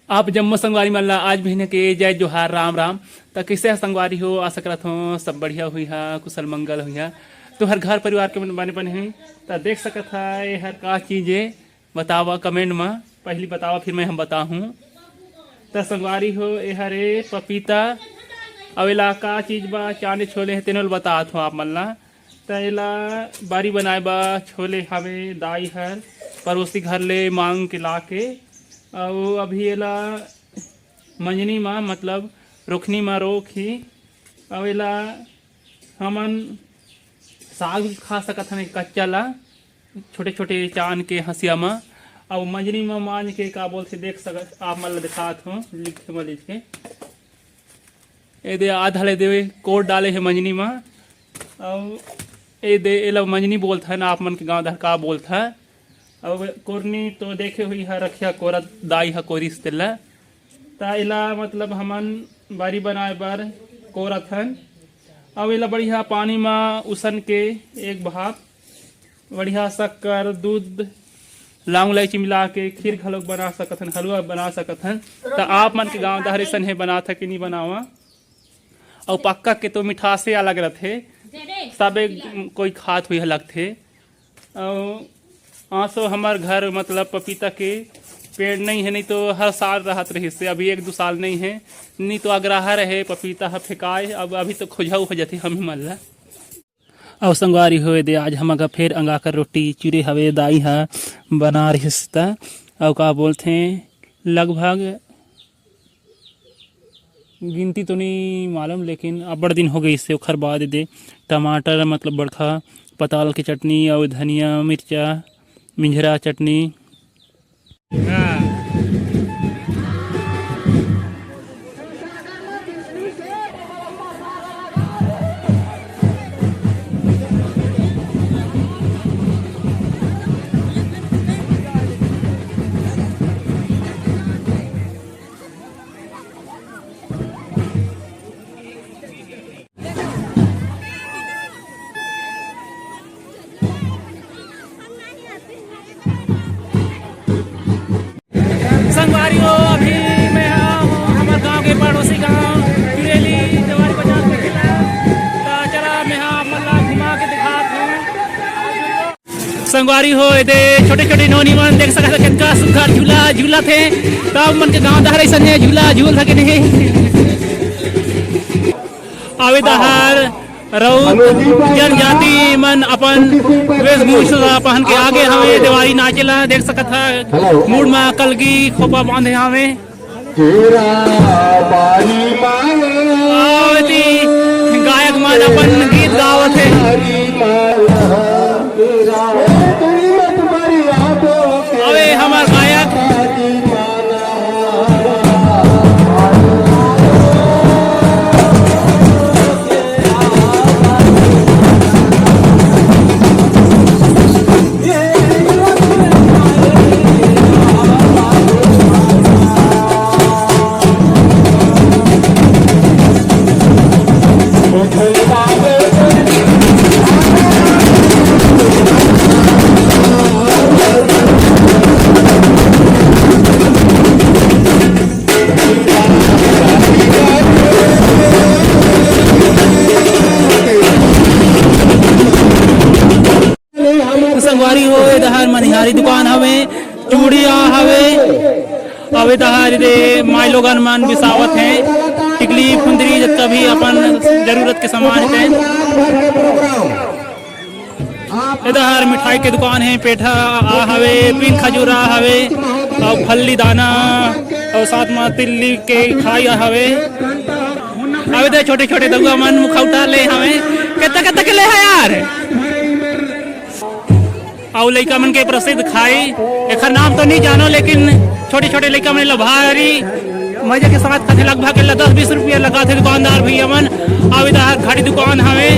आप जम्मू संगवारी मल्ला आज भी के जय जोहार राम राम। तो कैसे संगवारी हो, आशा करत हो सब बढ़िया हुई है, कुशल मंगल हुई है। तो हर घर परिवार के बने बने हैं तो देख सकत है हर का चीज़ें बतावा कमेंट में, पहली बतावा फिर मैं हम बताऊँ। तो संगवारी हो ये हरे पपीता अवेला का चीज़ बा चाने छोले हैं तेनों बतात हो आप मल्ला। तो एला बारी बनाए बा छोले हमें दाई हर पड़ोसी घर ले मांग के ला के और अभी एला मंजनी माँ मतलब रुखनी माँ रोखी और एला हमन साग खा सकत हन कच्चा ला छोटे छोटे चान के हंसिया में और मंजनी में मान के का बोलते देख सकत आप मतलब दिखात हो लिखे में लिख के ए दे आधा ले दे कोट डाले है मंजनी में और ए दे एला मंजनी बोलता है ना आप मन के गाँव धर का बोलता है। अब कोरनी तो देखे हुई है रखिया कोरत दाई है कोरिस तेला ताइला मतलब हमन बारी बनाए बार कोरत हन। अब एला बढ़िया पानी में उसन के एक भाप बढ़िया शक्कर दूध लौंग इलायची मिला के खीर घलोक बना सकत हन, हलवा बना सकत हन। तो आप मन के गाँव दहरे सन है बना था कि नहीं बनावा और पक्का के तो मिठासे अलग रहते सब कोई खात हुई अलग थे। और आंसो हमार घर मतलब पपीता के पेड़ नहीं है, नहीं तो हर साल रहत रही से अभी एक दो साल नहीं है, नहीं तो अग्राह रहे पपीता है फेंकाए अब अभी तो खोजाऊ हो जाती हम ही मल्ला। और संगवारी हुए दे आज हम अगर फिर अंगा कर रोटी चूरे हवे दाई है बना रिश्ता और का बोलते हैं लगभग गिनती तो नहीं मालूम लेकिन अब बड़ दिन हो गई इससे उखर बाद दे टमाटर मतलब बड़खा पताल की चटनी और धनिया मिर्चा मिंजरा चटनी। संगवारी हो अभी मैं हमारे गांव के पड़ोसी गांव चुरेली जवारी बाजार में खिला तो चला मैं मल्ला घुमा के दिखात हूँ। संगवारी हो दे छोटे छोटे नौनी मन देख सकते कितना सुखर झूला झूला थे तब मन के गांव दहर ऐसा झूला झूल सके नहीं आवे दहर जनजाति मन अपन वेशभूषा पहन के आगे हमें दिवाली नाचेला देख सकत है मूड में कलगी खोपा बांधे हमें गायक मन अपन गीत गावत है। अबे हमार गायक संगवारी हो दहर मनिहारी दुकान हवे चूड़िया हवे अवे दहर दे माई लोगन मन बिसावत है टिकली फुंदरी जितना भी अपन जरूरत के सामान है। इधर मिठाई के दुकान है पेठा हवे पिन खजूरा हवे और फल्ली दाना और साथ में तिल्ली के खाया हवे। अवे दे छोटे छोटे दलुआ मन मुखौटा ले हवे कितना कितना के ले है यार और लड़का मन के प्रसिद्ध खाई एक नाम तो नहीं जानो लेकिन छोटे छोटे लड़का मन भारी मजे के साथ खाते लगभग 10-20 रुपया लगा थे दुकानदार भैया मन। आवेदार घड़ी दुकान हवे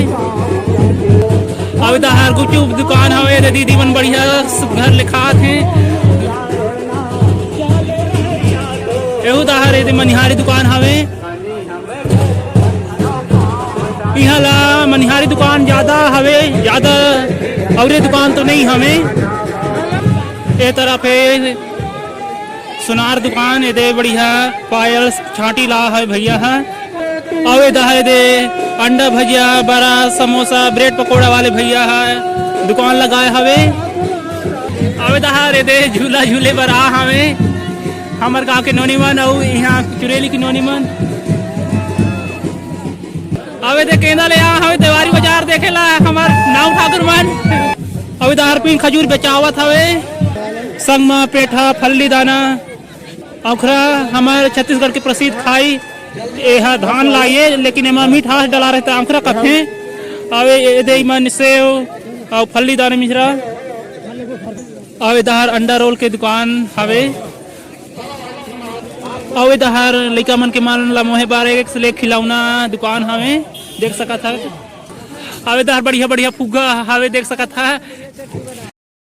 आवेदार गुपचुप दुकान हवे दीदी मन बढ़िया घर लिखा थे एहू दाहर मनिहारी दुकान हवे यहाँ ला मनिहारी दुकान ज्यादा हवे ज्यादा और ये दुकान तो नहीं हमें ये तरफ है सुनार दुकान ये दे बढ़िया पायल छाटी ला है भैया है। अवे दहा दे अंडा भजिया बड़ा समोसा ब्रेड पकोड़ा वाले भैया है दुकान लगाए हवे। अवे दहा रे दे झूला झूले बर आ हवे हमर गाँव के नोनी मन और यहाँ चुरेली की नोनी मन। अवे दे केंदा ले आ हवे देवारी बाजार देखेला हमार नाव ठाकुर मन। अवे दहार पिन खजूर बेचावत हवे संग में पेठा फल्ली दाना औखरा हमारे छत्तीसगढ़ के प्रसिद्ध खाई यह धान लाइए लेकिन एमा मीठा डला रहता औखरा कथे। अवे ये मन सेव और फल्ली दाना मिश्रा। अवे दहार अंडा रोल के दुकान हवे। अवे दहार लइका मन के मन ला मोहे बारे एक से ले खिलौना दुकान हवे देख सकत है। अवे दहार बढ़िया बढ़िया फुग्गा हवे देख सकत है।